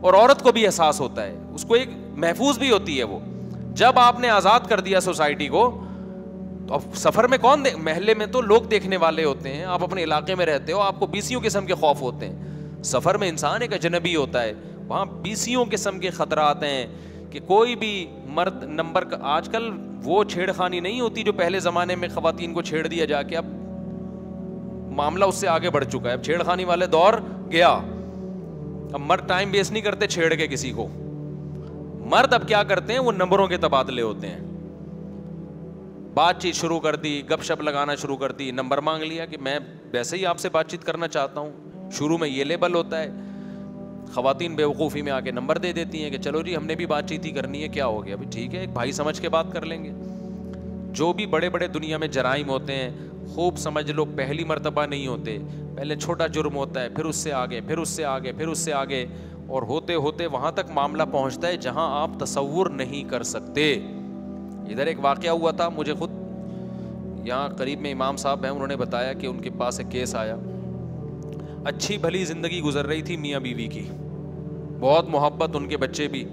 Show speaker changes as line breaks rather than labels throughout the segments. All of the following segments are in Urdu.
اور عورت کو بھی احساس ہوتا ہے, اس کو ایک محفوظ بھی ہوتی ہے وہ. جب آپ نے آزاد کر دیا سوسائٹی کو, تو اب سفر میں کون محلے میں تو لوگ دیکھنے والے ہوتے ہیں, آپ اپنے علاقے میں رہتے ہو, آپ کو بیسیوں قسم کے خوف ہوتے ہیں. سفر میں انسان ایک اجنبی ہوتا ہے, وہاں بیسیوں قسم کے خطرات ہیں کہ کوئی بھی مرد نمبر کا, آج کل وہ چھیڑ خانی نہیں ہوتی جو پہلے زمانے میں خواتین کو چھیڑ دیا جا کے, اب معاملہ اس سے آگے بڑھ چکا ہے. اب چھیڑ خانی والے دور گیا, اب مرد ٹائم ویسٹ نہیں کرتے چھیڑ کے کسی کو. مرد اب کیا کرتے ہیں, وہ نمبروں کے تبادلے ہوتے ہیں. بات چیت شروع کر دی, گپ شپ لگانا شروع کر دی, نمبر مانگ لیا کہ میں ویسے ہی آپ سے بات چیت کرنا چاہتا ہوں. شروع میں یہ لیبل ہوتا ہے, خواتین بے وقوفی میں آ کے نمبر دے دیتی ہیں کہ چلو جی ہم نے بھی بات چیت ہی کرنی ہے, کیا ہو گیا, ابھی ٹھیک ہے ایک بھائی سمجھ کے بات کر لیں گے. جو بھی بڑے بڑے دنیا میں جرائم ہوتے ہیں, خوب سمجھ لو پہلی مرتبہ نہیں ہوتے, پہلے چھوٹا جرم ہوتا ہے, پھر اس سے آگے, پھر اس سے آگے, پھر اس سے آگے, اور ہوتے ہوتے وہاں تک معاملہ پہنچتا ہے جہاں آپ تصور نہیں کر سکتے. ادھر ایک واقعہ ہوا تھا, مجھے خود یہاں قریب میں امام صاحب ہیں, انہوں نے بتایا کہ ان کے پاس ایک کیس آیا. اچھی بھلی زندگی گزر رہی تھی میاں بیوی کی, بہت محبت, ان کے بچے بھی.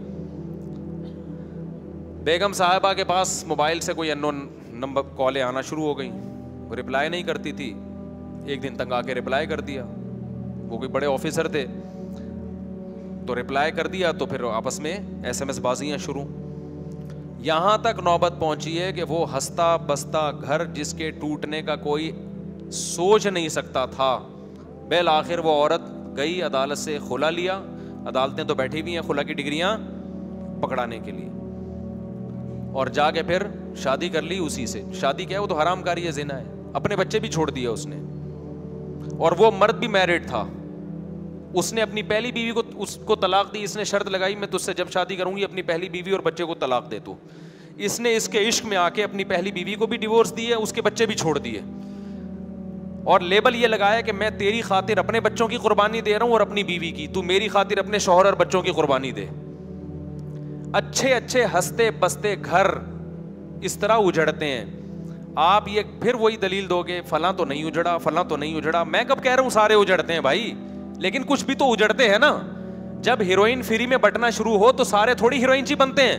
بیگم صاحبہ کے پاس موبائل سے کوئی انون نمبر کالیں آنا شروع ہو گئی, وہ رپلائی نہیں کرتی تھی. ایک دن تک آ کے رپلائی کر دیا, وہ کوئی بڑے آفیسر تھے, تو رپلائی کر دیا, تو پھر آپس میں ایس ایم ایس بازیاں شروع. یہاں تک نوبت پہنچی ہے کہ وہ ہنستا بستا گھر جس کے ٹوٹنے کا کوئی سوچ نہیں سکتا تھا, بالآخر وہ عورت گئی عدالت سے خلا لیا. عدالتیں تو بیٹھی ہوئی ہیں خلا کی ڈگریاں پکڑانے کے لیے, اور جا کے پھر شادی کر لی اسی سے. شادی کیا ہے, وہ تو حرام کاری ہے, زنا ہے. اپنے بچے بھی چھوڑ دیے اس نے, اور وہ مرد بھی میرڈ تھا. اس نے اپنی پہلی بیوی کو اس کو طلاق دی. اس نے شرط لگائی میں تجھ سے جب شادی کروں گی اپنی پہلی بیوی اور بچے کو طلاق دے. تو اس نے اس کے عشق میں آ کے اپنی پہلی بیوی کو بھی ڈیورس دی ہے, اس کے بچے بھی چھوڑ دیے, اور لیبل یہ لگایا کہ میں تیری خاطر اپنے بچوں کی قربانی دے رہا ہوں اور اپنی بیوی کی, تو میری خاطر اپنے شوہر اور بچوں کی قربانی دے. اچھے اچھے ہنستے بستے گھر اس طرح اجڑتے ہیں. آپ یہ پھر وہی دلیل دو گے فلاں تو نہیں اجڑا, فلاں تو نہیں اجڑا. میں کب کہہ رہا ہوں سارے اجڑتے ہیں بھائی, لیکن کچھ بھی تو اجڑتے ہیں نا. جب ہیروئن فری میں بٹنا شروع ہو تو سارے تھوڑی ہیروئن چی بنتے ہیں,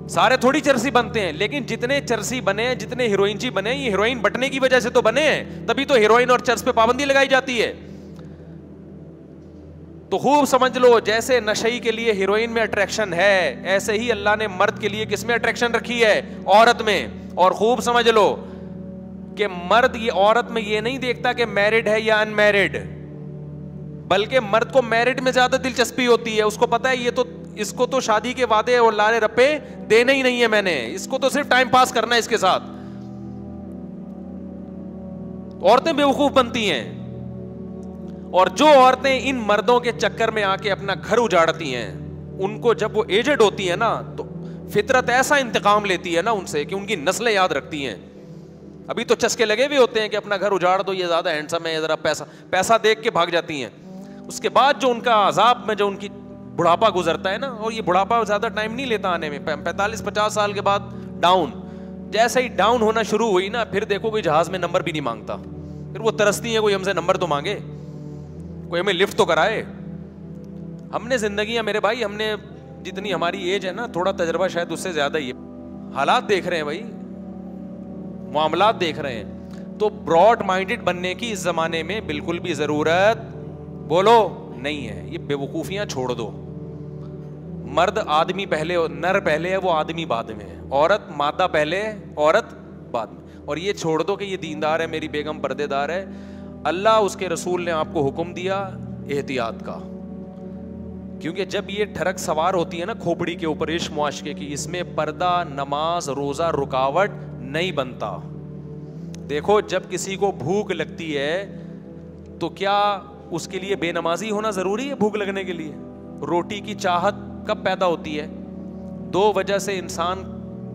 سارے تھوڑی چرسی بنتے ہیں. لیکن جتنے چرسی بنے, جتنے ہیروئن چی بنے, یہ ہیروئن بٹنے کی وجہ سے تو بنے ہیں, تبھی تو ہیروئن اور چرس پہ پابندی لگائی جاتی ہے. تو خوب سمجھ لو جیسے نشئی کے لیے ہیروئن میں اٹریکشن ہے, ایسے ہی اللہ نے مرد کے لیے کس میں اٹریکشن رکھی ہے, عورت میں. اور خوب سمجھ لو کہ مرد یہ عورت میں یہ نہیں دیکھتا کہ میرڈ ہے یا ان میرڈ, بلکہ مرد کو میرڈ میں زیادہ دلچسپی ہوتی ہے. اس کو پتا ہے یہ تو اس کو تو شادی کے وعدے اور لارے رپے دینے ہی نہیں ہے میں نے, اس کو تو صرف ٹائم پاس کرنا ہے اس کے ساتھ. عورتیں بیوقوف بنتی ہیں, اور جو عورتیں ان مردوں کے چکر میں آ کے اپنا گھر اجاڑتی ہیں, ان کو جب وہ ایجڈ ہوتی ہیں نا, تو فطرت ایسا انتقام لیتی ہے نا ان سے کہ ان کی نسلیں یاد رکھتی ہیں. ابھی تو چسکے لگے ہوئے ہوتے ہیں کہ اپنا گھر اجاڑ دو, یہ زیادہ ہینڈسم ہے, ذرا پیسہ دیکھ کے بھاگ جاتی ہیں. اس کے بعد جو ان کا عذاب میں جو ان کی بڑھاپا گزرتا ہے نا, اور یہ بڑھاپا زیادہ ٹائم نہیں لیتا آنے میں, 45-50 سال کے بعد ڈاؤن. جیسے ہی ڈاؤن ہونا شروع ہوئی نا, پھر دیکھو کوئی جہاز میں نمبر بھی نہیں مانگتا, پھر وہ ترستی ہیں کوئی ہم سے نمبر تو مانگے, کوئی ہمیں لفٹ تو کرائے. ہم نے زندگیاں میرے بھائی, ہم نے جتنی ہماری ایج ہے نا, تھوڑا تجربہ شاید اس سے زیادہ ہی ہے. حالات دیکھ رہے ہیں بھائی, معاملات دیکھ رہے ہیں. تو براڈ مائنڈڈ بننے کی اس زمانے میں بالکل بھی ضرورت بولو نہیں ہے. یہ بے وقوفیاں چھوڑ دو. مرد آدمی پہلے, نر پہلے ہے, وہ آدمی بعد میں ہے. عورت مادہ پہلے, عورت بعد میں. اور یہ چھوڑ دو کہ یہ دیندار ہے, میری بیگم پردے دار ہے. اللہ اس کے رسول نے آپ کو حکم دیا احتیاط کا, کیونکہ جب یہ ٹھڑک سوار ہوتی ہے نا کھوپڑی کے اوپر عشق معاشقے کی, اس میں پردہ, نماز, روزہ رکاوٹ نہیں بنتا. دیکھو جب کسی کو بھوک لگتی ہے تو کیا اس کے لیے بے نمازی ہونا ضروری ہے؟ بھوک لگنے کے لیے روٹی کی چاہت کب پیدا ہوتی ہے؟ 2 وجہ سے انسان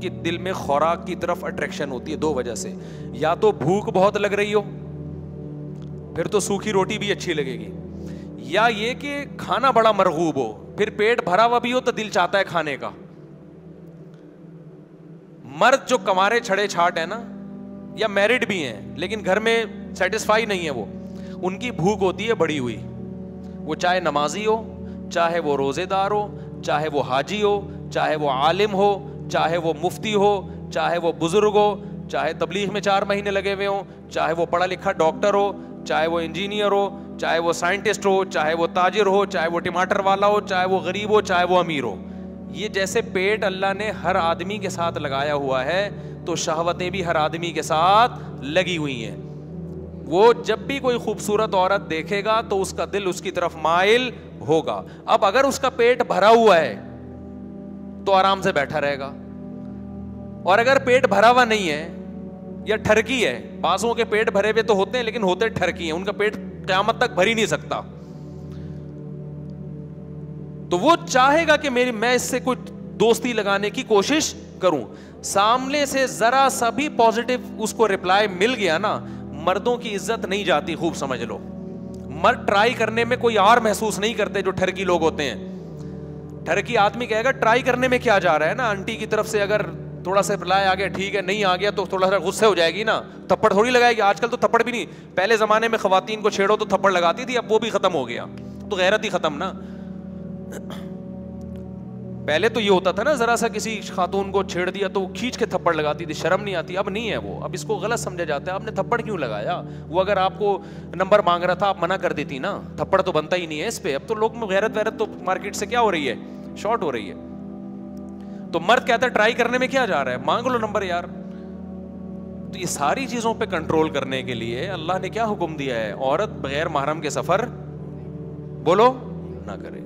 کے دل میں خوراک کی طرف اٹریکشن ہوتی ہے, 2 وجہ سے. یا تو بھوک بہت لگ رہی ہو, پھر تو سوکھی روٹی بھی اچھی لگے گی, یا یہ کہ کھانا بڑا مرغوب ہو, پھر پیٹ بھرا ہوا بھی ہو تو دل چاہتا ہے کھانے کا. مرد جو کمارے چھڑے چھاٹ ہے نا, یا میرڈ بھی ہیں لیکن گھر میں سیٹسفائی نہیں ہے, وہ ان کی بھوک ہوتی ہے بڑی ہوئی. وہ چاہے نمازی ہو, چاہے وہ روزے دار ہو, چاہے وہ حاجی ہو, چاہے وہ عالم ہو, چاہے وہ مفتی ہو, چاہے وہ بزرگ ہو, چاہے تبلیغ میں 4 مہینے لگے ہوئے ہوں, چاہے وہ پڑھا لکھا ڈاکٹر ہو, چاہے وہ انجینئر ہو, چاہے وہ سائنٹسٹ ہو, چاہے وہ تاجر ہو, چاہے وہ ٹماٹر والا ہو, چاہے وہ غریب ہو, چاہے وہ امیر ہو. یہ جیسے پیٹ اللہ نے ہر آدمی کے ساتھ لگایا ہوا ہے, تو شہوتیں بھی ہر آدمی کے ساتھ لگی ہوئی ہیں. وہ جب بھی کوئی خوبصورت عورت دیکھے گا تو اس کا دل اس کی طرف مائل ہوگا. اب اگر اس کا پیٹ بھرا ہوا ہے تو آرام سے بیٹھا رہے گا, اور اگر پیٹ بھرا ہوا نہیں ہے یا ٹھرکی ہے, بعضوں کے پیٹ بھرے ہوئے تو ہوتے ہیں لیکن ہوتے ٹھرکی ہیں, ان کا پیٹ قیامت تک بھر ہی نہیں سکتا, تو وہ چاہے گا کہ میں اس سے کوئی دوستی لگانے کی کوشش کروں. سامنے سے ذرا سا بھی پازیٹو اس کو رپلائی مل گیا نا, مردوں کی عزت نہیں جاتی, خوب سمجھ لو. مرد ٹرائی کرنے میں کوئی اور محسوس نہیں کرتے جو ٹھرکی لوگ ہوتے ہیں. ٹھرکی آدمی کہے گا ٹرائی کرنے میں کیا جا رہا ہے نا, آنٹی کی طرف سے اگر تھوڑا سا رپلائی آ گیا ٹھیک ہے, نہیں آ گیا تو تھوڑا سا غصے ہو جائے گی نا, تھپڑ تھوڑی لگائے گی. آج کل تو تھپڑ بھی نہیں, پہلے زمانے میں خواتین کو چھیڑو تو تھپڑ لگاتی تھی, اب وہ بھی ختم ہو گیا, تو غیرت ہی ختم نا. پہلے تو یہ ہوتا تھا نا, ذرا سا کسی خاتون کو چھیڑ دیا تو کھینچ کے تھپڑ لگاتی تھی, شرم نہیں آتی. اب نہیں ہے وہ, اب اس کو غلط سمجھا جاتا ہے. آپ نے تھپڑ کیوں لگایا؟ وہ اگر آپ کو نمبر مانگ رہا تھا آپ منع کر دیتی نا, تھپڑ تو بنتا ہی نہیں ہے اس پہ. اب تو لوگ میں غیرت ویرت تو مارکیٹ سے کیا ہو رہی ہے, شارٹ ہو رہی ہے. تو مرد کہتا ہے ٹرائی کرنے میں کیا جا رہا ہے, مانگ لو نمبر یار. تو یہ ساری چیزوں پہ کنٹرول کرنے کے لیے اللہ نے کیا حکم دیا ہے, عورت بغیر محرم کے سفر بولو نہ کرے.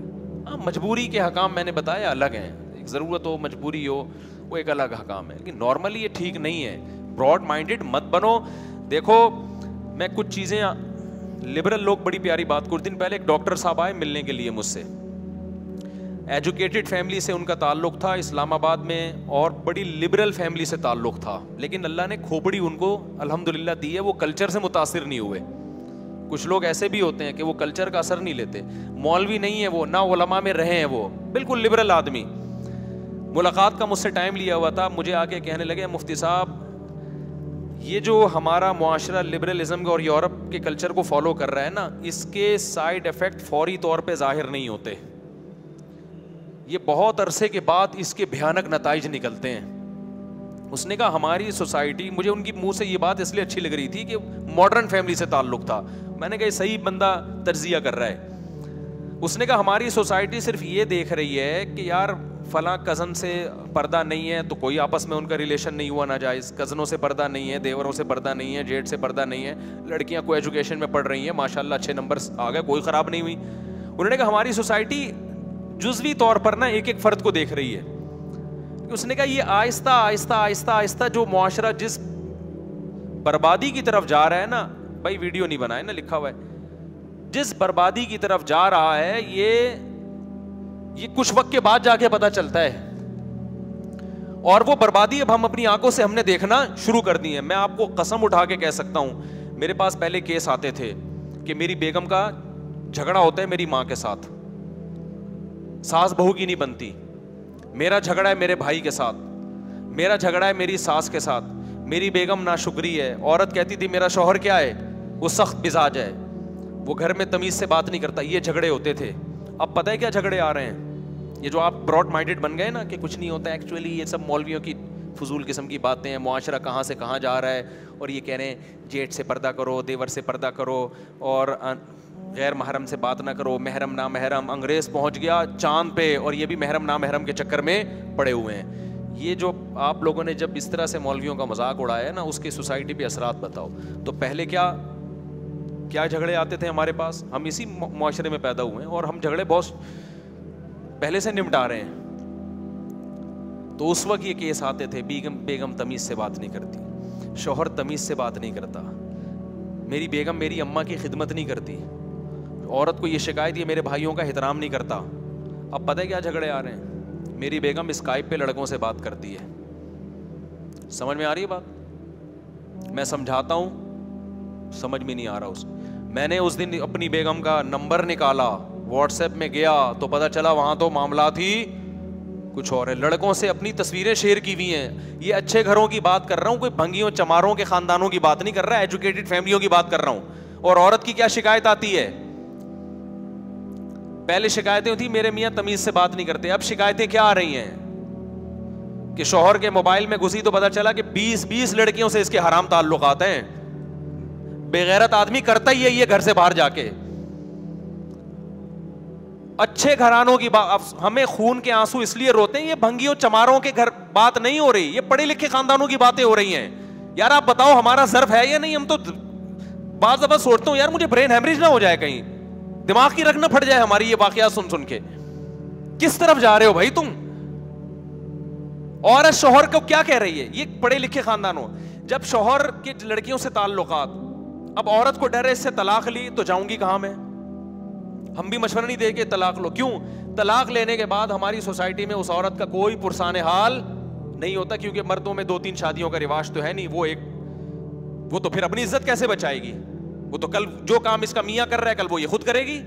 مجبوری کے حکام میں نے بتایا الگ ہیں, ایک ضرورت ہو مجبوری ہو وہ ایک الگ حکام ہے, لیکن نارملی یہ ٹھیک نہیں ہے. براڈ مائنڈڈ مت بنو. دیکھو میں کچھ چیزیں, لبرل لوگ بڑی پیاری بات, کچھ دن پہلے ایک ڈاکٹر صاحب آئے ملنے کے لیے مجھ سے, ایجوکیٹڈ فیملی سے ان کا تعلق تھا اسلام آباد میں, اور بڑی لبرل فیملی سے تعلق تھا, لیکن اللہ نے کھوپڑی ان کو الحمدللہ دی ہے, وہ کلچر سے متاثر نہیں ہوئے. کچھ لوگ ایسے بھی ہوتے ہیں کہ وہ کلچر کا اثر نہیں لیتے, مولوی نہیں ہے وہ, نہ علماء میں رہے ہیں, وہ بالکل لبرل آدمی. ملاقات کا مجھ سے ٹائم لیا ہوا تھا, مجھے آ کے کہنے لگے مفتی صاحب یہ جو ہمارا معاشرہ لبرلزم اور یورپ کے کلچر کو فالو کر رہا ہے نا, اس کے سائیڈ افیکٹ فوری طور پہ ظاہر نہیں ہوتے, یہ بہت عرصے کے بعد اس کے بھیانک نتائج نکلتے ہیں. اس نے کہا ہماری سوسائٹی, مجھے ان کی منہ سے یہ بات اس لیے اچھی لگ رہی تھی کہ ماڈرن فیملی سے تعلق تھا, میں نے کہا صحیح بندہ تجزیہ کر رہا ہے. اس نے کہا ہماری سوسائٹی صرف یہ دیکھ رہی ہے کہ یار فلاں کزن سے پردہ نہیں ہے تو کوئی آپس میں ان کا ریلیشن نہیں ہوا ناجائز, کزنوں سے پردہ نہیں ہے, دیوروں سے پردہ نہیں ہے, جیٹ سے پردہ نہیں ہے, لڑکیاں کوئی ایجوکیشن میں پڑھ رہی ہیں ماشاءاللہ اچھے نمبرز آ گئے, کوئی خراب نہیں ہوئی. انہوں نے کہا ہماری سوسائٹی جزوی طور پر نا ایک ایک فرد کو دیکھ رہی ہے. اس نے کہا یہ آہستہ آہستہ آہستہ آہستہ جو معاشرہ جس بربادی کی طرف جا رہا ہے نا, بھائی ویڈیو نہیں بنائے نا, لکھا ہوا ہے, جس بربادی کی طرف جا رہا ہے یہ کچھ وقت کے بعد جا کے پتہ چلتا ہے, اور وہ بربادی اب ہم اپنی آنکھوں سے ہم نے دیکھنا شروع کر دی ہے. میں آپ کو قسم اٹھا کے کہہ سکتا ہوں, میرے پاس پہلے کیس آتے تھے کہ میری بیگم کا جھگڑا ہوتا ہے میری ماں کے ساتھ, ساس بہو کی نہیں بنتی, میرا جھگڑا ہے میرے بھائی کے ساتھ, میرا جھگڑا ہے میری ساس کے ساتھ, میری بیگم ناشکری ہے, عورت کہتی تھی میرا شوہر کیا ہے, وہ سخت مزاج ہے, وہ گھر میں تمیز سے بات نہیں کرتا, یہ جھگڑے ہوتے تھے. اب پتہ ہے کیا جھگڑے آ رہے ہیں, یہ جو آپ براڈ مائنڈڈ بن گئے نا کہ کچھ نہیں ہوتا, ایکچولی یہ سب مولویوں کی فضول قسم کی باتیں ہیں, معاشرہ کہاں سے کہاں جا رہا ہے, اور یہ کہہ رہے ہیں جیٹ سے پردہ کرو, دیور سے پردہ کرو, اور غیر محرم سے بات نہ کرو, محرم نا محرم. انگریز پہنچ گیا چاند پہ اور یہ بھی محرم نا محرم کے چکر میں پڑے ہوئے ہیں. یہ جو آپ لوگوں نے جب اس طرح سے مولویوں کا مذاق اڑایا ہے نا, اس کی سوسائٹی پہ اثرات بتاؤ. تو پہلے کیا جھگڑے آتے تھے ہمارے پاس, ہم اسی معاشرے میں پیدا ہوئے ہیں اور ہم جھگڑے بہت پہلے سے نمٹا رہے ہیں. تو اس وقت یہ کیس آتے تھے, بیگم تمیز سے بات نہیں کرتی, شوہر تمیز سے بات نہیں کرتا, میری بیگم میری اماں کی خدمت نہیں کرتی, عورت کو یہ شکایت یہ میرے بھائیوں کا احترام نہیں کرتا. اب پتہ ہے کیا جھگڑے آ رہے ہیں, میری بیگم اسکائپ پہ لڑکوں سے بات کرتی ہے. سمجھ میں آ رہی ہے بات؟ میں سمجھاتا ہوں, سمجھ میں نہیں آ رہا. میں نے اس دن اپنی بیگم کا نمبر نکالا, واٹس ایپ میں گیا تو پتہ چلا وہاں تو معاملات ہی کچھ اور ہے. لڑکوں سے اپنی تصویریں شیئر کی ہوئی ہیں. یہ اچھے گھروں کی بات کر رہا ہوں, کوئی بھنگیوں چماروں کے خاندانوں کی بات نہیں کر رہا, ایجوکیٹڈ فیملیوں کی بات کر رہا ہوں. اور عورت کی کیا شکایت آتی ہے, پہلے شکایتیں ہوتی میرے میاں تمیز سے بات نہیں کرتے, اب شکایتیں کیا آ رہی ہیں کہ شوہر کے موبائل میں گھسی تو پتا چلا کہ 20 لڑکیوں سے اس کے حرام تعلقات ہیں. بے غیرت آدمی کرتا ہی ہے یہ گھر سے باہر جا کے. اچھے گھرانوں کی ہمیں خون کے آنسو اس لیے روتے ہیں, یہ بھنگیوں چماروں کے گھر بات نہیں ہو رہی, یہ پڑھے لکھے خاندانوں کی باتیں ہو رہی ہیں. یار آپ بتاؤ ہمارا ظرف ہے یا نہیں؟ ہم تو بعض دفعہ سوچتا ہوں یار مجھے برین ہیمریج نہ ہو جائے, کہیں دماغ کی رگ نہ پھٹ جائے ہماری یہ واقعات سن کے. کس طرف جا رہے ہو بھائی تم؟ عورت شوہر کو کیا کہہ رہی ہے؟ یہ پڑھے لکھے خاندانوں, جب شوہر کے لڑکیوں سے تعلقات, اب عورت کو ڈر ہے اس سے طلاق لی تو جاؤں گی کہاں میں؟ ہم بھی مشورہ نہیں دے کے طلاق لو. کیوں؟ طلاق لینے کے بعد ہماری سوسائٹی میں اس عورت کا کوئی پرسان حال نہیں ہوتا, کیونکہ مردوں میں 2-3 شادیوں کا رواج تو ہے نہیں. وہ تو پھر اپنی عزت کیسے بچائے گی؟ وہ تو کل جو کام اس کا میاں کر رہا ہے کل وہ یہ خود کرے گی.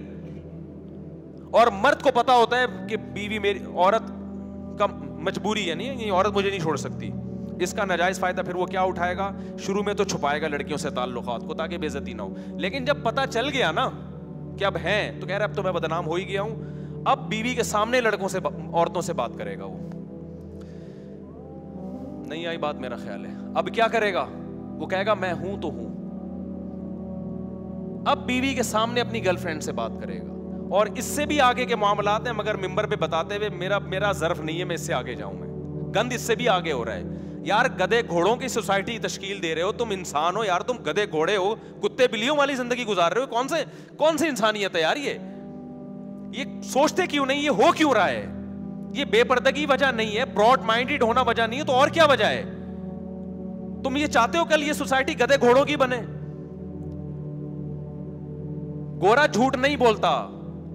اور مرد کو پتا ہوتا ہے کہ بیوی میری, عورت کا مجبوری ہے, نہیں یہ عورت مجھے نہیں چھوڑ سکتی. اس کا ناجائز فائدہ پھر وہ کیا اٹھائے گا؟ شروع میں تو چھپائے گا لڑکیوں سے تعلقات کو تاکہ بے عزتی نہ ہو, لیکن جب پتا چل گیا نا کہ اب ہیں تو کہہ رہا اب تو میں بدنام ہو ہی گیا ہوں, اب بیوی کے سامنے لڑکوں سے عورتوں سے بات کرے گا. وہ نہیں آئی بات میرا خیال ہے. اب کیا کرے گا؟ وہ کہے گا میں ہوں تو ہوں. اب بیوی کے سامنے اپنی گرل فرینڈ سے بات کرے گا, اور اس سے بھی آگے کے معاملات ہیں مگر ممبر پہ بتاتے ہوئے میرا ظرف نہیں ہے, میں اس سے آگے جاؤں. میں گند اس سے بھی آگے ہو رہا ہے. یار گدے گھوڑوں کی سوسائٹی تشکیل دے رہے ہو, تم انسان ہو یار, تم گدے گھوڑے ہو, کتے بلیوں والی زندگی گزار رہے ہو. کون سی انسانیت ہے یار؟ یہ سوچتے کیوں نہیں؟ یہ ہو کیوں رہا ہے؟ یہ بے پردگی وجہ نہیں ہے, براڈ مائنڈیڈ ہونا وجہ نہیں ہے, تو اور کیا وجہ ہے؟ تم یہ چاہتے ہو کل یہ سوسائٹی گدے گھوڑوں کی بنے؟ گورا جھوٹ نہیں بولتا,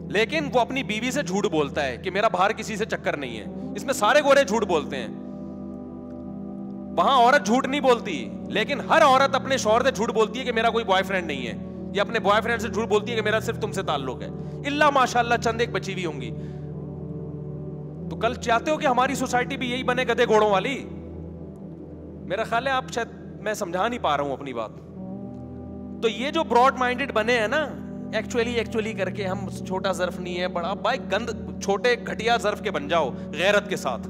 لیکن وہ اپنی بیوی سے جھوٹ بولتا ہے کہ میرا باہر کسی سے چکر نہیں ہے. اس میں سارے گورے جھوٹ بولتے ہیں. وہاں عورت جھوٹ نہیں بولتی, لیکن ہر عورت اپنے شوہر سے جھوٹ بولتی ہے کہ میرا کوئی بوائے فرینڈ نہیں ہے, یا اپنے بوائے فرینڈ سے جھوٹ بولتی ہے کہ میرا صرف تم سے تعلق ہے. اللہ ماشاء اللہ چند ایک بچی ہوئی ہوں گی. تو کل چاہتے ہو کہ ہماری سوسائٹی بھی یہی بنے گدے گھوڑوں والی؟ میرا خیال ہے آپ شاید میں سمجھا نہیں پا رہا ہوں اپنی بات. تو یہ جو براڈ مائنڈیڈ بنے ہیں نا, ایکچولی کر کے ہم چھوٹا ظرف نہیں ہے بڑا, بھائی گند چھوٹے گھٹیا ظرف کے بن جاؤ, غیرت کے ساتھ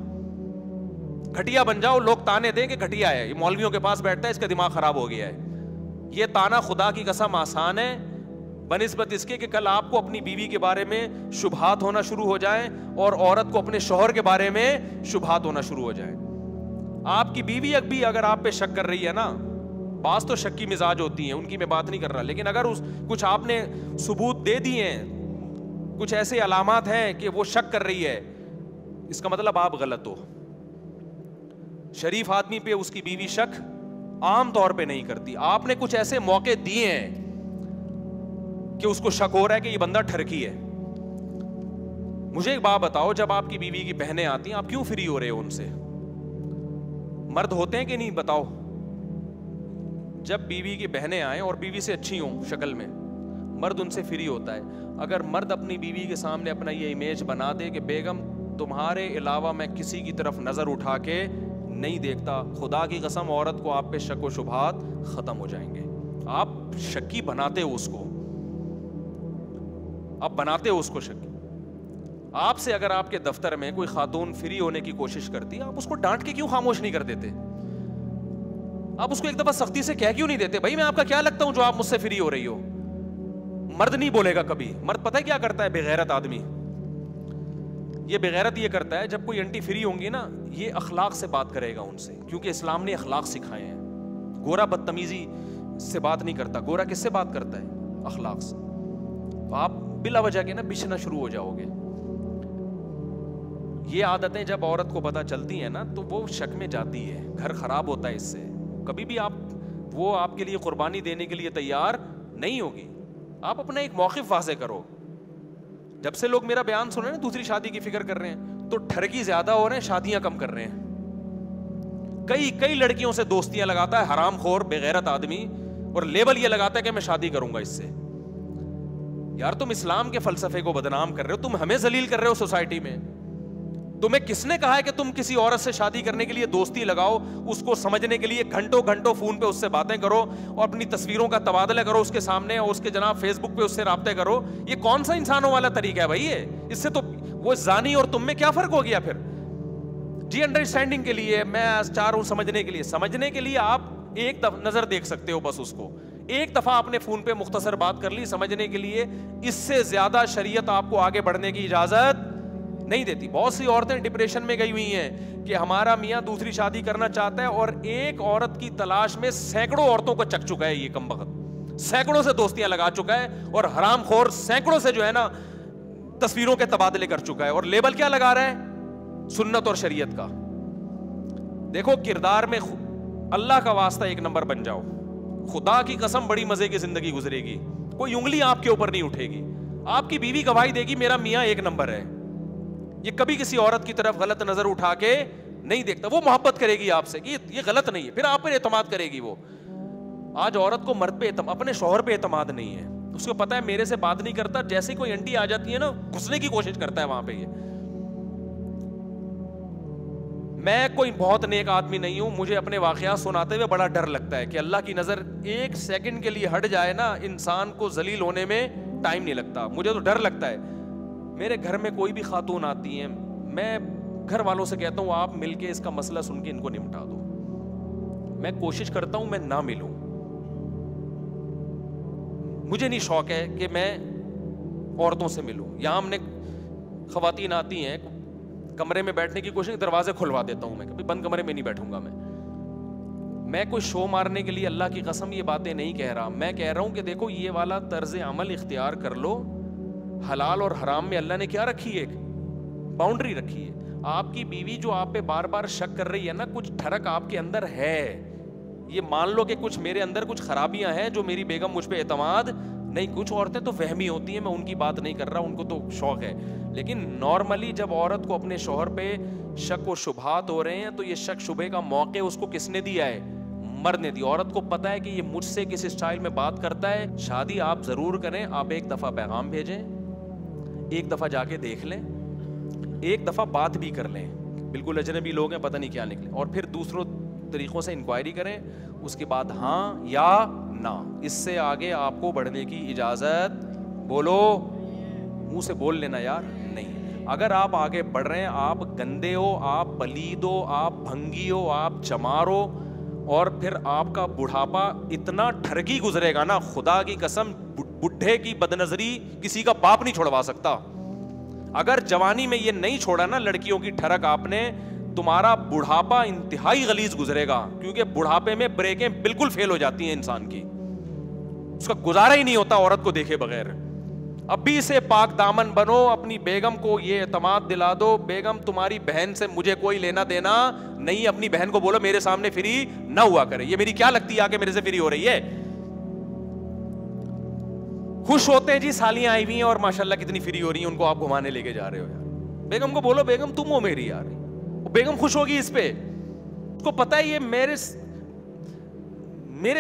گھٹیا بن جاؤ. لوگ تانے دیں کہ گھٹیا ہے, یہ مولویوں کے پاس بیٹھتا ہے, اس کا دماغ خراب ہو گیا ہے. یہ تانا خدا کی قسم آسان ہے بنسبت اس کے کہ کل آپ کو اپنی بیوی کے بارے میں شبہات ہونا شروع ہو جائیں, اور عورت کو اپنے شوہر کے بارے میں شبہات ہونا شروع ہو جائیں. آپ کی بیوی بھی اگر آپ پہ شک کر رہی ہے نا, بعض تو شک کی مزاج ہوتی ہیں, ان کی میں بات نہیں کر رہا, لیکن اگر کچھ آپ نے ثبوت دے دیے ہیں, کچھ ایسے علامات ہیں کہ وہ شک کر رہی ہے, اس کا مطلب آپ غلط ہو. شریف آدمی پہ اس کی بیوی شک عام طور پہ نہیں کرتی. آپ نے کچھ ایسے موقع دیے ہیں کہ اس کو شک ہو رہا ہے کہ یہ بندہ ٹھرکی ہے. مجھے ایک بات بتاؤ, جب آپ کی بیوی کی بہنیں آتی ہیں آپ کیوں فری ہو رہے ہو ان سے؟ مرد ہوتے ہیں کہ نہیں بتاؤ؟ جب بیوی کی بہنیں آئیں اور بیوی سے اچھی ہوں شکل میں, مرد ان سے فری ہوتا ہے. اگر مرد اپنی بیوی کے سامنے اپنا یہ امیج بنا دے کہ بیگم تمہارے علاوہ میں کسی کی طرف نظر اٹھا کے نہیں دیکھتا, خدا کی قسم عورت کو آپ پہ شک و شبہات ختم ہو جائیں گے. آپ شکی بناتے ہو اس کو, آپ بناتے ہو اس کو شکی. آپ سے اگر آپ کے دفتر میں کوئی خاتون فری ہونے کی کوشش کرتی, آپ اس کو ڈانٹ کے کیوں خاموش نہیں کر دیتے؟ آپ اس کو ایک دفعہ سختی سے کہہ کیوں نہیں دیتے بھائی میں آپ کا کیا لگتا ہوں جو آپ مجھ سے فری ہو رہی ہو؟ مرد نہیں بولے گا کبھی. مرد پتہ ہے کیا کرتا ہے؟ بغیرت آدمی یہ بغیرت یہ کرتا ہے, جب کوئی انٹی فری ہوں گی نا, یہ اخلاق سے بات کرے گا ان سے, کیونکہ اسلام نے اخلاق سکھائے ہیں. گورا بدتمیزی سے بات نہیں کرتا, گورا کس سے بات کرتا ہے؟ اخلاق سے. تو آپ بلا وجہ کے نا بچنا شروع ہو جاؤ گے. یہ عادتیں جب عورت کو پتہ چلتی ہیں نا تو وہ شک میں جاتی ہے, گھر خراب ہوتا ہے اس سے. کبھی بھی وہ آپ کے لیے قربانی دینے کے لیے تیار نہیں ہوگی. آپ اپنا ایک موقف واضح کرو. جب سے لوگ میرا بیان سن رہے ہیں, دوسری شادی کی فکر کر رہے ہیں, تو ٹھرکی زیادہ ہو رہے ہیں, شادیاں کم کر رہے ہیں. کئی لڑکیوں سے دوستیاں لگاتا ہے حرام خور بغیرت آدمی, اور لیبل یہ لگاتا ہے کہ میں شادی کروں گا اس سے. یار تم اسلام کے فلسفے کو بدنام کر رہے ہو, تم ہمیں ذلیل کر رہے ہو سوسائٹی میں. تمہیں کس نے کہا ہے کہ تم کسی عورت سے شادی کرنے کے لیے دوستی لگاؤ, اس کو سمجھنے کے لیے گھنٹوں گھنٹوں فون پہ اس سے باتیں کرو اور اپنی تصویروں کا تبادلہ کرو اس کے سامنے, اور اس کے جناب فیس بک پہ اس سے رابطے کرو؟ یہ کون سا انسانوں والا طریقہ ہے بھائی؟ اس سے تو وہ زانی اور تم میں کیا فرق ہو گیا پھر؟ جی انڈرسٹینڈنگ کے لیے میں چاہ رہا ہوں, سمجھنے کے لیے آپ ایک نظر دیکھ سکتے ہو بس, اس کو ایک دفعہ آپ نے فون پہ مختصر بات کر لی سمجھنے کے لیے. اس سے زیادہ شریعت آپ کو آگے بڑھنے کی اجازت نہیں دیتی. بہت سی عورتیں ڈپریشن میں گئی ہوئی ہیں کہ ہمارا میاں دوسری شادی کرنا چاہتا ہے, اور ایک عورت کی تلاش میں سینکڑوں عورتوں کو چک چکا ہے یہ کمبخت, سینکڑوں سے دوستیاں لگا چکا ہے, اور حرام خور سینکڑوں سے جو ہے نا تصویروں کے تبادلے کر چکا ہے, اور لیبل کیا لگا رہا ہے؟ سنت اور شریعت کا. دیکھو کردار میں اللہ کا واسطہ ایک نمبر بن جاؤ, خدا کی قسم بڑی مزے کی زندگی گزرے گی, کوئی انگلی آپ کے اوپر نہیں اٹھے گی. آپ کی بیوی گواہی دے گی میرا میاں ایک نمبر ہے, یہ کبھی کسی عورت کی طرف غلط نظر اٹھا کے نہیں دیکھتا, وہ محبت کرے گی آپ سے کہ یہ غلط نہیں ہے, پھر آپ پر اعتماد کرے گی. وہ آج عورت کو مرد پہ اپنے شوہر پہ اعتماد نہیں ہے, اس کو پتا ہے میرے سے بات نہیں کرتا, جیسے کوئی انٹی آ جاتی ہے نا گھسنے کی کوشش کرتا ہے وہاں پہ. یہ میں کوئی بہت نیک آدمی نہیں ہوں, مجھے اپنے واقعات سناتے ہوئے بڑا ڈر لگتا ہے کہ اللہ کی نظر ایک سیکنڈ کے لیے ہٹ جائے نا, انسان کو ذلیل ہونے میں ٹائم نہیں لگتا. مجھے تو ڈر لگتا ہے. میرے گھر میں کوئی بھی خاتون آتی ہیں, میں گھر والوں سے کہتا ہوں آپ مل کے اس کا مسئلہ سن کے ان کو نمٹا دو. میں کوشش کرتا ہوں میں نہ ملوں, مجھے نہیں شوق ہے کہ میں عورتوں سے ملوں. یہاں ہم نے خواتین آتی ہیں کمرے میں بیٹھنے کی کوشش, دروازے کھلوا دیتا ہوں میں, کبھی بند کمرے میں نہیں بیٹھوں گا میں کوئی شو مارنے کے لیے اللہ کی قسم یہ باتیں نہیں کہہ رہا. میں کہہ رہا ہوں کہ دیکھو یہ والا طرز عمل اختیار کر لو. حلال اور حرام میں اللہ نے کیا رکھی ہے؟ ایک باؤنڈری رکھی ہے. آپ کی بیوی جو آپ پہ بار بار شک کر رہی ہے نا, کچھ ٹھڑک آپ کے اندر ہے, یہ مان لو کہ کچھ میرے اندر کچھ خرابیاں ہیں جو میری بیگم مجھ پہ اعتماد نہیں. کچھ عورتیں تو وہمی ہوتی ہیں, میں ان کی بات نہیں کر رہا, ان کو تو شوق ہے, لیکن نارملی جب عورت کو اپنے شوہر پہ شک و شبہات ہو رہے ہیں تو یہ شک شبہ کا موقع اس کو کس نے دیا ہے؟ مرد نے دی. عورت کو پتا ہے کہ یہ مجھ سے کس اسٹائل میں بات کرتا ہے. شادی آپ ضرور کریں, آپ ایک دفعہ پیغام بھیجیں, ایک دفعہ جا کے دیکھ لیں, ایک دفعہ بات بھی کر لیں, بالکل اجنبی لوگ ہیں پتہ نہیں کیا نکلے, اور پھر دوسروں طریقوں سے انکوائری کریں, اس کے بعد ہاں یا نہ. اس سے آگے آپ کو بڑھنے کی اجازت, بولو منہ سے بول لینا یار, نہیں. اگر آپ آگے بڑھ رہے ہیں, آپ گندے ہو, آپ پلید ہو, آپ بھنگی ہو, آپ چمار ہو, اور پھر آپ کا بڑھاپا اتنا ٹھرکی گزرے گا نا, خدا کی قسم بڈھے کی بدنظری کسی کا باپ نہیں چھوڑوا سکتا. اگر جوانی میں یہ نہیں چھوڑا نا لڑکیوں کی ٹھڑک آپ نے, تمہارا بڑھاپا انتہائی غلیظ گزرے گا, کیونکہ بڑھاپے میں بریکیں بالکل فیل ہو جاتی ہیں انسان کی, اس کا گزارا ہی نہیں ہوتا عورت کو دیکھے بغیر. ابھی سے پاک دامن بنو, اپنی بیگم کو یہ اعتماد دلا دو, بیگم تمہاری بہن سے مجھے کوئی لینا دینا نہیں. اپنی بہن کو بولو میرے سامنے فری نہ ہوا کرے, یہ میری کیا لگتی ہے آ کے میرے سے فری ہو رہی ہے. خوش ہوتے ہیں جی سالیاں آئی ہوئی ہیں اور ماشاءاللہ کتنی فری ہو رہی ہیں, ان کو آپ گھمانے لے کے جا رہے ہو یار. بیگم کو بولو بیگم تم ہو میری یار, بیگم خوش ہوگی اس پہ. اس کو پتا ہے یہ میرے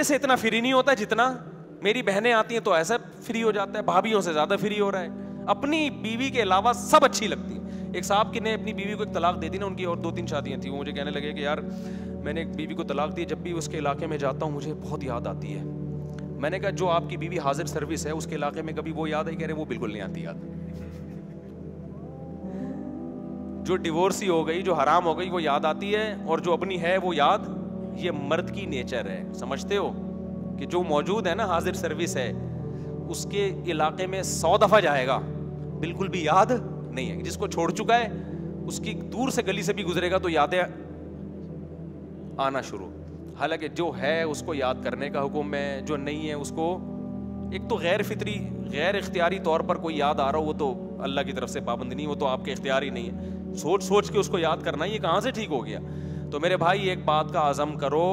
سے اتنا فری نہیں ہوتا جتنا میری بہنیں آتی ہیں تو ایسا فری ہو جاتا ہے, بھابھیوں سے زیادہ فری ہو رہا ہے. اپنی بیوی کے علاوہ سب اچھی لگتی ہیں. ایک صاحب کی نے اپنی بیوی کو ایک طلاق دے دی نا, ان کی اور 2-3 شادیاں تھیں. وہ مجھے کہنے لگے کہ یار میں نے ایک بیوی کو طلاق دی, جب بھی اس کے علاقے میں جاتا ہوں مجھے بہت یاد آتی ہے. میں نے کہا جو آپ کی بیوی حاضر سروس ہے اس کے علاقے میں کبھی وہ یاد ہے؟ کہہ رہے وہ بالکل نہیں آتی یاد. جو ڈیورسی ہو گئی, جو حرام ہو گئی وہ یاد آتی ہے, اور جو اپنی ہے وہ یاد. یہ مرد کی نیچر ہے, سمجھتے ہو کہ جو موجود ہے نا حاضر سروس ہے, اس کے علاقے میں 100 دفعہ جائے گا بالکل بھی یاد نہیں ہے. جس کو چھوڑ چکا ہے اس کی دور سے گلی سے بھی گزرے گا تو یادیں آنا شروع. حالانکہ جو ہے اس کو یاد کرنے کا حکم ہے, جو نہیں ہے اس کو, ایک تو غیر فطری غیر اختیاری طور پر کوئی یاد آ رہا ہو وہ تو اللہ کی طرف سے پابند نہیں, وہ تو آپ کے اختیار ہی نہیں ہے. سوچ کے اس کو یاد کرنا یہ کہاں سے ٹھیک ہو گیا. تو میرے بھائی ایک بات کا عزم کرو,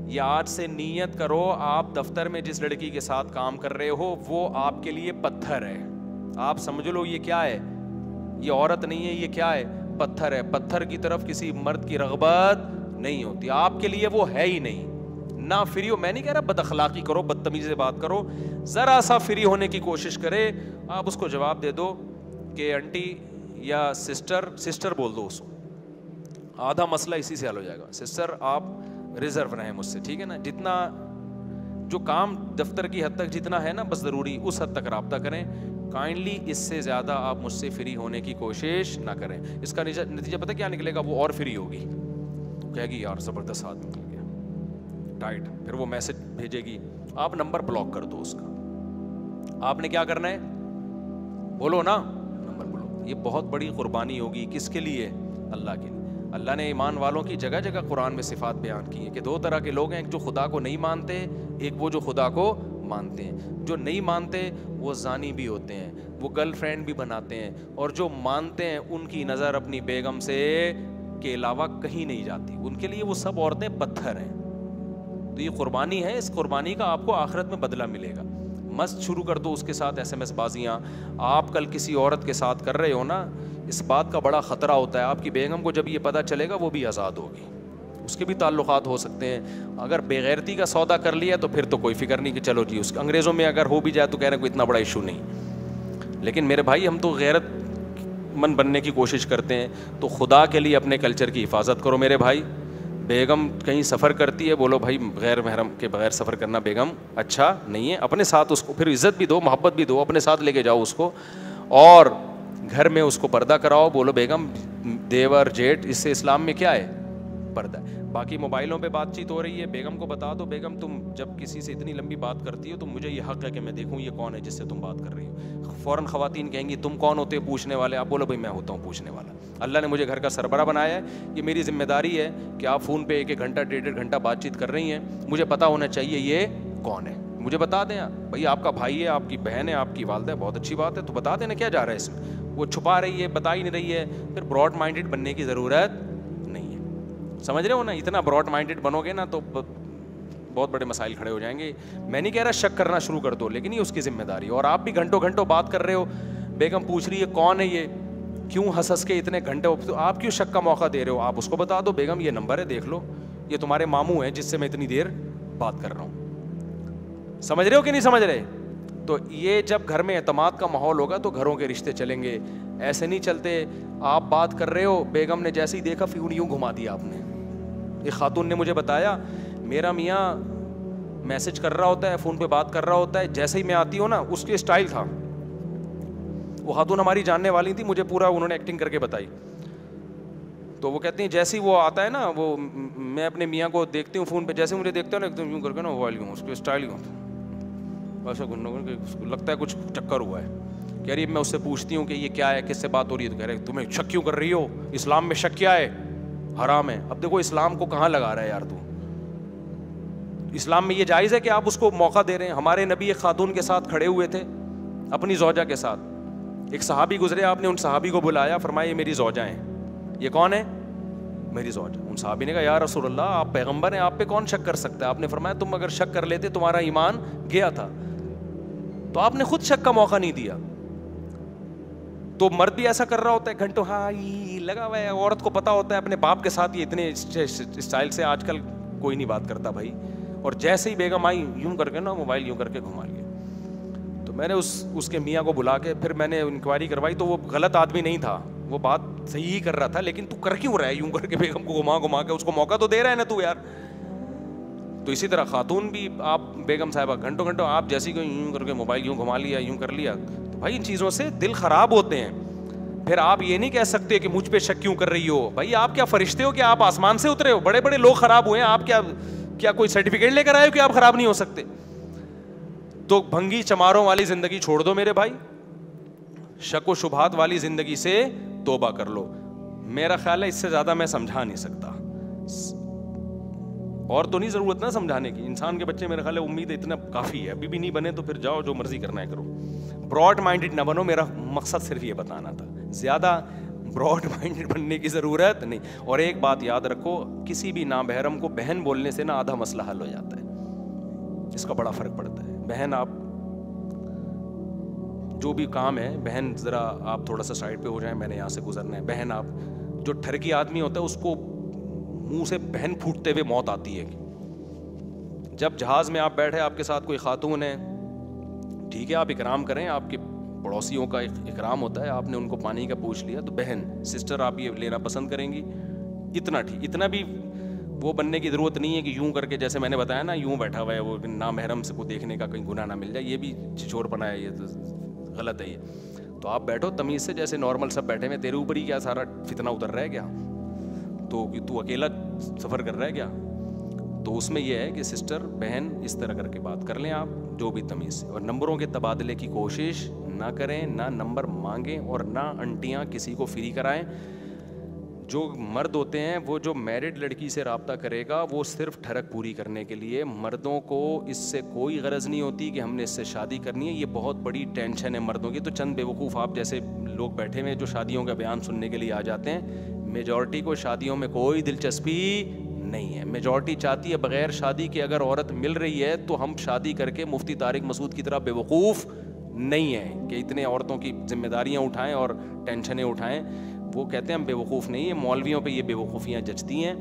یا آج سے نیت کرو, آپ دفتر میں جس لڑکی کے ساتھ کام کر رہے ہو وہ آپ کے لیے پتھر ہے. آپ سمجھ لو یہ کیا ہے, یہ عورت نہیں ہے, یہ کیا ہے؟ پتھر ہے. پتھر کی طرف کسی مرد کی رغبت نہیں ہوتی, آپ کے لیے وہ ہے ہی نہیں. نہ فری ہو, میں نہیں کہہ رہا بد اخلاقی کرو, بدتمیزی سے بات کرو, ذرا سا فری ہونے کی کوشش کرے. آپ اس کو جواب دے دو کہ آنٹی یا سسٹر بول دو اس کو, آدھا مسئلہ اسی سے حل ہو جائے گا. سسٹر آپ ریزرو رہیں مجھ سے, ٹھیک ہے نا, جتنا جو کام دفتر کی حد تک جتنا ہے نا بس ضروری, اس حد تک رابطہ کریں. کائنڈلی اس سے زیادہ آپ مجھ سے فری ہونے کی کوشش نہ کریں. اس کا نتیجہ پتہ کیا نکلے گا, وہ اور فری ہوگی, کہے گی یار زبردست آدمی مل گیا, ٹائٹ. پھر وہ میسج بھیجے گی, آپ نمبر بلاک کر دو اس کا. آپ نے کیا کرنا ہے, بولو نا, نمبر بولو. یہ بہت بڑی قربانی ہوگی. کس کے لیے؟ اللہ کے لیے. اللہ نے ایمان والوں کی جگہ جگہ قرآن میں صفات بیان کی ہیں کہ دو طرح کے لوگ ہیں, ایک جو خدا کو نہیں مانتے, ایک وہ جو خدا کو مانتے ہیں. جو نہیں مانتے وہ زانی بھی ہوتے ہیں, وہ گرل فرینڈ بھی بناتے ہیں, اور جو مانتے ہیں ان کی نظر اپنی بیگم سے کے علاوہ کہیں نہیں جاتی. ان کے لیے وہ سب عورتیں پتھر ہیں. تو یہ قربانی ہے, اس قربانی کا آپ کو آخرت میں بدلہ ملے گا. مست شروع کر دو اس کے ساتھ SMS بازیاں. آپ کل کسی عورت کے ساتھ کر رہے ہو نا, اس بات کا بڑا خطرہ ہوتا ہے, آپ کی بیگم کو جب یہ پتہ چلے گا وہ بھی آزاد ہوگی, اس کے بھی تعلقات ہو سکتے ہیں. اگر بےغیرتی کا سودا کر لیا تو پھر تو کوئی فکر نہیں کہ چلو جی, اس انگریزوں میں اگر ہو بھی جائے تو کہہ رہے ہیں کوئی اتنا بڑا ایشو نہیں. لیکن میرے بھائی ہم تو غیرت مند بننے کی کوشش کرتے ہیں, تو خدا کے لیے اپنے کلچر کی حفاظت کرو میرے بھائی. بیگم کہیں سفر کرتی ہے, بولو بھائی غیر محرم کے بغیر سفر کرنا بیگم اچھا نہیں ہے. اپنے ساتھ اس کو پھر عزت بھی دو, محبت بھی دو, اپنے ساتھ لے کے جاؤ اس کو, اور گھر میں اس کو پردہ کراؤ. بولو بیگم دیور جیٹ, اس سے اسلام میں کیا ہے, پردہ ہے. باقی موبائلوں پہ بات چیت ہو رہی ہے, بیگم کو بتا دو, بیگم تم جب کسی سے اتنی لمبی بات کرتی ہو تو مجھے یہ حق ہے کہ میں دیکھوں یہ کون ہے جس سے تم بات کر رہی ہو. فوراً خواتین کہیں گی تم کون ہوتے ہو پوچھنے والے, آپ بولو بھائی میں ہوتا ہوں پوچھنے والا. اللہ نے مجھے گھر کا سربراہ بنایا ہے, یہ میری ذمہ داری ہے کہ آپ فون پہ 1-1 گھنٹہ 1.5 گھنٹہ بات چیت کر رہی ہیں, مجھے پتا ہونا چاہیے یہ کون ہے. مجھے بتا دیں بھائی, آپ کا بھائی ہے, آپ کی بہن ہے, آپ کی والدہ ہے, بہت اچھی بات ہے, تو بتا دینا کیا جا رہا ہے اس میں. وہ چھپا رہی ہے, بتا ہی نہیں رہی ہے, پھر براڈ مائنڈیڈ بننے کی ضرورت نہیں ہے. سمجھ رہے ہو نا, اتنا براڈ مائنڈیڈ بنو گے نا تو بہت بڑے مسائل کھڑے ہو جائیں گے. میں نہیں کہہ رہا شک کرنا شروع کر دو, لیکن یہ اس کی ذمہ داری ہے. اور آپ بھی گھنٹوں گھنٹوں بات کر رہے ہو, بیگم پوچھ رہی ہے کون ہے یہ, کیوں ہنس کے اتنے گھنٹے, تو آپ کیوں شک کا موقع دے رہے ہو. آپ اس کو بتا دو بیگم یہ نمبر ہے, دیکھ لو, یہ تمہارے ماموں ہیں جس سے میں اتنی دیر بات کر رہا ہوں. سمجھ رہے ہو کہ نہیں سمجھ رہے؟ تو یہ جب گھر میں اعتماد کا ماحول ہوگا تو گھروں کے رشتے چلیں گے. ایسے نہیں چلتے. آپ بات کر رہے ہو, بیگم نے جیسے ہی دیکھا فیون یوں گھما دیا آپ نے. ایک خاتون نے مجھے بتایا, میرا میاں میسج کر رہا ہوتا ہے, فون پہ بات کر رہا ہوتا ہے, جیسے ہی میں آتی ہوں نا اس کے اسٹائل تھا. وہ خاتون ہماری جاننے والی تھی, مجھے پورا انہوں نے ایکٹنگ کر کے بتائی. تو وہ کہتی ہیں جیسے ہی وہ آتا ہے نا, وہ میں اپنے میاں کو دیکھتی ہوں فون پہ, جیسے مجھے دیکھتا ہوں نا ایک دم یوں کر کے نا موبائل یوں, اس کے اسٹائل یوں, ویسا لگتا ہے کچھ چکر ہوا ہے. کہہ رہی میں اس سے پوچھتی ہوں کہ یہ کیا ہے, کس سے بات ہو رہی ہے, تو کہہ رہے تمہیں شک کیوں کر رہی ہو, اسلام میں شک کیا ہے, حرام ہے. اب دیکھو اسلام کو کہاں لگا رہا ہے یار تو, اسلام میں یہ جائز ہے کہ آپ اس کو موقع دے رہے ہیں. ہمارے نبی ایک خاتون کے ساتھ کھڑے ہوئے تھے, اپنی زوجہ کے ساتھ. ایک صحابی گزرے, آپ نے ان صحابی کو بلایا, فرمایا یہ میری زوجہ ہیں. یہ کون ہے, میری زوجہ. ان صحابی نے کہا یا رسول اللہ آپ پیغمبر ہیں, آپ پہ کون شک کر سکتا ہے. آپ نے فرمایا تم اگر شک کر لیتے تمہارا ایمان گیا تھا. تو آپ نے خود شک کا موقع نہیں دیا. تو مرد بھی ایسا کر رہا ہوتا ہے گھنٹوں, ہاں لگا ہوا ہے. عورت کو پتا ہوتا ہے اپنے باپ کے ساتھ یہ اتنے اسٹائل سے آج کل کوئی نہیں بات کرتا بھائی. اور جیسے ہی بیگم آئی یوں کر کے نا موبائل یوں کر کے گھما لیا. تو میں نے اس کے میاں کو بلا کے پھر میں نے انکوائری کروائی, تو وہ غلط آدمی نہیں تھا, وہ بات صحیح ہی کر رہا تھا. لیکن تو کر کیوں رہا ہے یوں کر کے بیگم کو گھما کے, اس کو موقع تو دے رہا ہے نا تو یار. تو اسی طرح خاتون بھی, آپ بیگم صاحبہ گھنٹوں آپ جیسی کو یوں کر کے موبائل یوں گھما لیا, یوں کر لیا, تو بھائی ان چیزوں سے دل خراب ہوتے ہیں. پھر آپ یہ نہیں کہہ سکتے کہ مجھ پہ شک کیوں کر رہی ہو. بھائی آپ کیا فرشتے ہو کہ آپ آسمان سے اترے ہو؟ بڑے بڑے لوگ خراب ہوئے ہیں, آپ کیا کوئی سرٹیفکیٹ لے کر آئے ہو کہ آپ خراب نہیں ہو سکتے؟ تو بھنگی چماروں والی زندگی چھوڑ دو میرے بھائی, شک و شبہات والی زندگی سے توبہ کر لو. میرا خیال ہے اس سے زیادہ میں سمجھا نہیں سکتا, اور تو نہیں ضرورت نا سمجھانے کی. انسان کے بچے میرے خیال ہے امید ہے اتنا کافی ہے. ابھی بھی نہیں بنے تو پھر جاؤ جو مرضی کرنا ہے کرو. براڈ مائنڈیڈ نہ بنو, میرا مقصد صرف یہ بتانا تھا. زیادہ براڈ مائنڈیڈ بننے کی ضرورت نہیں. اور ایک بات یاد رکھو, کسی بھی نابحرم کو بہن بولنے سے نا آدھا مسئلہ حل ہو جاتا ہے. اس کا بڑا فرق پڑتا ہے. بہن آپ جو بھی کام ہے, بہن ذرا آپ تھوڑا سا سائڈ پہ ہو جائیں, میں نے یہاں سے گزرنا ہے. بہن آپ جو ٹھرکی آدمی ہوتا ہے اس کو منہ سے بہن پھوٹتے ہوئے موت آتی ہے. جب جہاز میں آپ بیٹھے, آپ کے ساتھ کوئی خاتون ہے, ٹھیک ہے آپ اکرام کریں, آپ کے پڑوسیوں کا اکرام ہوتا ہے, آپ نے ان کو پانی کا پوچھ لیا, تو بہن سسٹر آپ یہ لینا پسند کریں گی, اتنا ٹھیک. اتنا بھی وہ بننے کی ضرورت نہیں ہے کہ یوں کر کے, جیسے میں نے بتایا نا, یوں بیٹھا ہوا ہے وہ نامحرم سے کو دیکھنے کا کہیں گناہ نہ مل جائے, یہ بھی چچور بنا ہے, یہ تو غلط ہے یہ. تو آپ بیٹھو تمیز سے جیسے نارمل سب بیٹھے ہوئے, تیرے اوپر ہی کیا سارا فتنہ اتر رہا ہے کیا, تو اکیلا سفر کر رہا ہے کیا. تو اس میں یہ ہے کہ سسٹر بہن اس طرح کر کے بات کر لیں آپ, جو بھی تمیز سے. اور نمبروں کے تبادلے کی کوشش نہ کریں, نہ نمبر مانگیں, اور نہ انٹیاں کسی کو فری کرائیں. جو مرد ہوتے ہیں وہ جو میرڈ لڑکی سے رابطہ کرے گا وہ صرف ٹھڑک پوری کرنے کے لیے. مردوں کو اس سے کوئی غرض نہیں ہوتی کہ ہم نے اس سے شادی کرنی ہے. یہ بہت بڑی ٹینشن ہے مردوں کی. تو چند بیوقوف آپ جیسے لوگ بیٹھے ہوئے جو شادیوں کا بیان سننے کے لیے آ جاتے ہیں, میجورٹی کو شادیوں میں کوئی دلچسپی نہیں ہے. میجورٹی چاہتی ہے بغیر شادی کے اگر عورت مل رہی ہے تو ہم شادی کر کے مفتی طارق مسعود کی طرح بیوقوف نہیں ہیں کہ اتنے عورتوں کی ذمہ داریاں اٹھائیں اور ٹینشنیں اٹھائیں. وہ کہتے ہیں ہم بیوقوف نہیں ہیں, مولویوں پہ یہ بیوقوفیاں جچتی ہیں.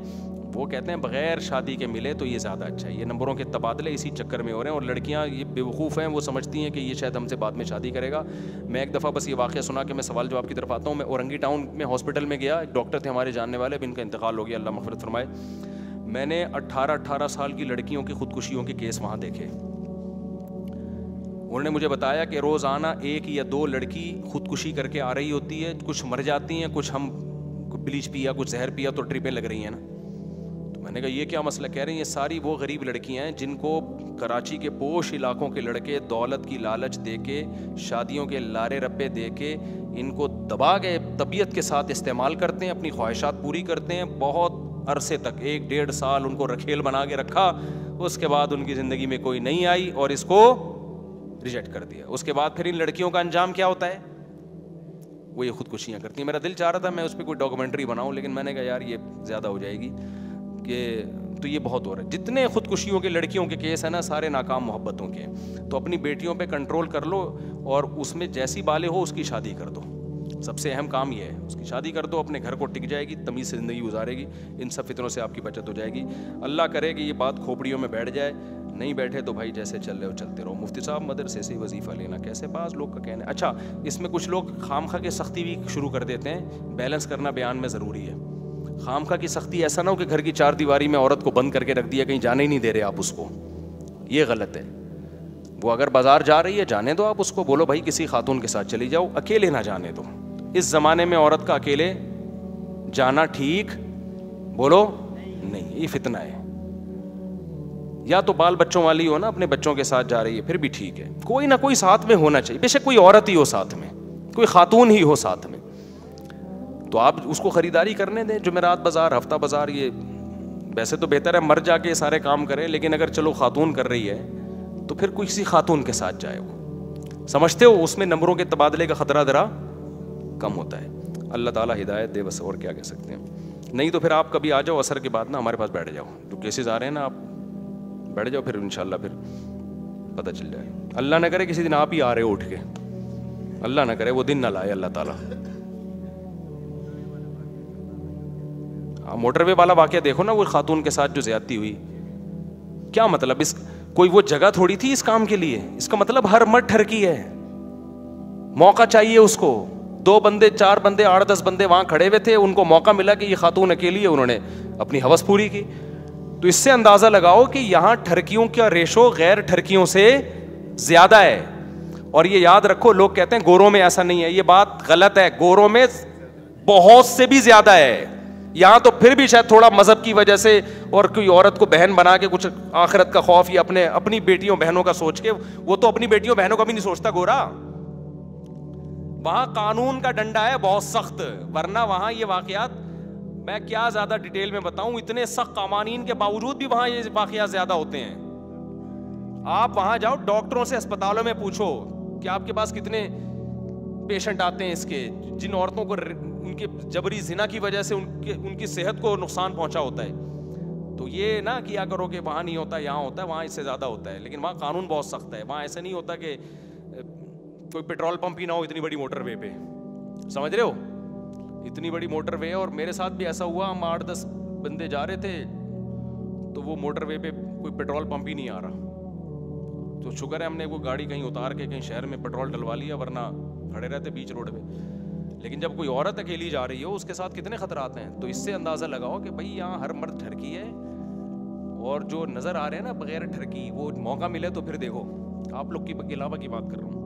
وہ کہتے ہیں بغیر شادی کے ملے تو یہ زیادہ اچھا ہے. یہ نمبروں کے تبادلے اسی چکر میں ہو رہے ہیں, اور لڑکیاں یہ بیوقوف ہیں, وہ سمجھتی ہیں کہ یہ شاید ہم سے بعد میں شادی کرے گا. میں ایک دفعہ بس یہ واقعہ سنا کہ میں سوال جواب کی طرف آتا ہوں. میں اورنگی ٹاؤن میں ہاسپٹل میں گیا, ایک ڈاکٹر تھے ہمارے جاننے والے, اب ان کا انتقال ہو گیا, اللہ مغفرت فرمائے. میں نے 18 سال کی لڑکیوں کی خودکشیوں کے کیس وہاں دیکھے. انہوں نے مجھے بتایا کہ روزانہ 1 یا 2 لڑکی خودکشی کر کے آ رہی ہوتی ہے. کچھ مر جاتی ہیں, کچھ ہم بلیچ پیا, کچھ زہر پیا تو ٹرپیں لگ رہی ہیں نا. تو میں نے کہا یہ کیا مسئلہ. کہہ رہے ہیں یہ ساری وہ غریب لڑکیاں ہیں جن کو کراچی کے پوش علاقوں کے لڑکے دولت کی لالچ دے کے, شادیوں کے لارے رپے دے کے ان کو دبا کے طبیعت کے ساتھ استعمال کرتے ہیں, اپنی خواہشات پوری کرتے ہیں. بہت عرصے تک 1-1.5 سال ان کو رکھیل بنا کے رکھا, اس کے بعد ان کی زندگی میں کوئی نہیں آئی اور اس کو ریجیکٹ کر دیا. اس کے بعد پھر ان لڑکیوں کا انجام کیا ہوتا ہے, وہ یہ خودکشیاں کرتی ہیں. میرا دل چاہ رہا تھا میں اس پہ کوئی ڈاکومنٹری بناؤں, لیکن میں نے کہا یار یہ زیادہ ہو جائے گی کہ, تو یہ بہت ہو رہا ہے. جتنے خودکشیوں کے لڑکیوں کے کیس ہیں نا, سارے ناکام محبتوں کے. تو اپنی بیٹیوں پہ کنٹرول کر لو, اور اس میں جیسی بالغ ہو اس کی شادی کر دو. سب سے اہم کام یہ ہے, اس کی شادی کر دو, اپنے گھر کو ٹک جائے گی, تمیز سے زندگی گزارے گی, ان سب فتنوں سے آپ کی بچت ہو جائے گی. اللہ کرے کہ یہ بات کھوپڑیوں میں بیٹھ جائے. نہیں بیٹھے تو بھائی جیسے چل رہے ہو چلتے رہو. مفتی صاحب مدرسے سے وظیفہ لینا کیسے, بعض لوگ کا کہنا ہے. اچھا اس میں کچھ لوگ خامخواہ کی سختی بھی شروع کر دیتے ہیں. بیلنس کرنا بیان میں ضروری ہے. خامخواہ کی سختی ایسا نہ ہو کہ گھر کی 4 دیواری میں عورت کو بند کر کے رکھ دیا, کہیں جانے ہی نہیں دے رہے آپ اس کو, یہ غلط ہے. وہ اگر بازار جا رہی ہے جانے دو, آپ اس کو بولو بھائی کسی خاتون کے ساتھ چلی جاؤ, اکیلے نہ جانے دو. اس زمانے میں عورت کا اکیلے جانا ٹھیک بولو نہیں, یہ فتنہ ہے. یا تو بال بچوں والی ہو نا, اپنے بچوں کے ساتھ جا رہی ہے پھر بھی ٹھیک ہے, کوئی نہ کوئی ساتھ میں ہونا چاہیے. بے شک کوئی عورت ہی ہو ساتھ میں, کوئی خاتون ہی ہو ساتھ میں, تو آپ اس کو خریداری کرنے دیں. جمعرات بازار, ہفتہ بازار, یہ ویسے تو بہتر ہے مر جا کے سارے کام کرے, لیکن اگر چلو خاتون کر رہی ہے تو پھر کوئی کسی خاتون کے ساتھ جائے. وہ سمجھتے ہو اس میں نمبروں کے تبادلے کا خطرہ ذرا کم ہوتا ہے. اللہ تعالیٰ ہدایت دے, بس اور کیا کہہ سکتے ہیں. نہیں تو پھر آپ کبھی آ جاؤ عصر کے بعد نا ہمارے پاس بیٹھ جاؤ, جو کیسز آ رہے ہیں نا آپ بیٹھ جاؤ, پھر انشاءاللہ پھر پتہ چل جائے. اللہ نہ کرے کسی دن آپ ہی آ رہے ہو اٹھ کے, اللہ نہ کرے وہ دن نہ لائے اللہ تعالیٰ. موٹر وے والا واقعہ دیکھو نا, وہ خاتون کے ساتھ جو زیادتی ہوئی, کیا مطلب, اس کوئی وہ جگہ تھوڑی تھی اس کام کے لیے. اس کا مطلب ہر مرد ٹھرکی ہے, موقع چاہیے اس کو. 2 بندے 4 بندے 8-10 بندے وہاں کھڑے ہوئے تھے, ان کو موقع ملا کہ یہ خاتون اکیلی ہے, انہوں نے اپنی ہوس پوری کی. تو اس سے اندازہ لگاؤ کہ یہاں ٹھرکیوں کا ریشو غیر ٹھرکیوں سے زیادہ ہے. اور یہ یاد رکھو, لوگ کہتے ہیں گوروں میں ایسا نہیں ہے, یہ بات غلط ہے. گوروں میں بہت سے بھی زیادہ ہے. یہاں تو پھر بھی شاید تھوڑا مذہب کی وجہ سے, اور کوئی عورت کو بہن بنا کے کچھ آخرت کا خوف یا اپنی بیٹیوں بہنوں کا سوچ کے, وہ تو اپنی بیٹیوں بہنوں کا بھی نہیں سوچتا گورا. وہاں قانون کا ڈنڈا ہے بہت سخت, ورنہ وہاں یہ واقعات میں کیا زیادہ ڈیٹیل میں بتاؤں. اتنے سخت قوانین کے باوجود بھی وہاں یہ واقعات زیادہ ہوتے ہیں. آپ وہاں جاؤ, ڈاکٹروں سے اسپتالوں میں پوچھو کہ آپ کے پاس کتنے پیشنٹ آتے ہیں اس کے, جن عورتوں کو ان کے جبری زنا کی وجہ سے ان کی صحت کو نقصان پہنچا ہوتا ہے. تو یہ نہ کیا کرو کہ وہاں نہیں ہوتا یہاں ہوتا ہے, وہاں اس سے زیادہ ہوتا ہے. لیکن وہاں قانون بہت سخت ہے. وہاں ایسا نہیں ہوتا کہ کوئی پیٹرول پمپ ہی نہ ہو اتنی بڑی موٹر وے پہ, سمجھ رہے ہو, اتنی بڑی موٹر وے. اور میرے ساتھ بھی ایسا ہوا, ہم 8-10 بندے جا رہے تھے, تو وہ موٹر وے پہ کوئی پیٹرول پمپ ہی نہیں آ رہا. تو شکر ہے ہم نے وہ گاڑی کہیں اتار کے کہیں شہر میں پیٹرول ڈلوا لیا, ورنہ کھڑے رہتے بیچ روڈ پہ. لیکن جب کوئی عورت اکیلی جا رہی ہو اس کے ساتھ کتنے خطرات ہیں, تو اس سے اندازہ لگاؤ کہ بھائی یہاں ہر مرد ٹھرکی ہے, اور جو نظر آ رہے ہیں نا بغیر ٹھرکی, وہ موقع ملے تو پھر دیکھو. آپ لوگ کی علاوہ کی بات کر رہا ہوں.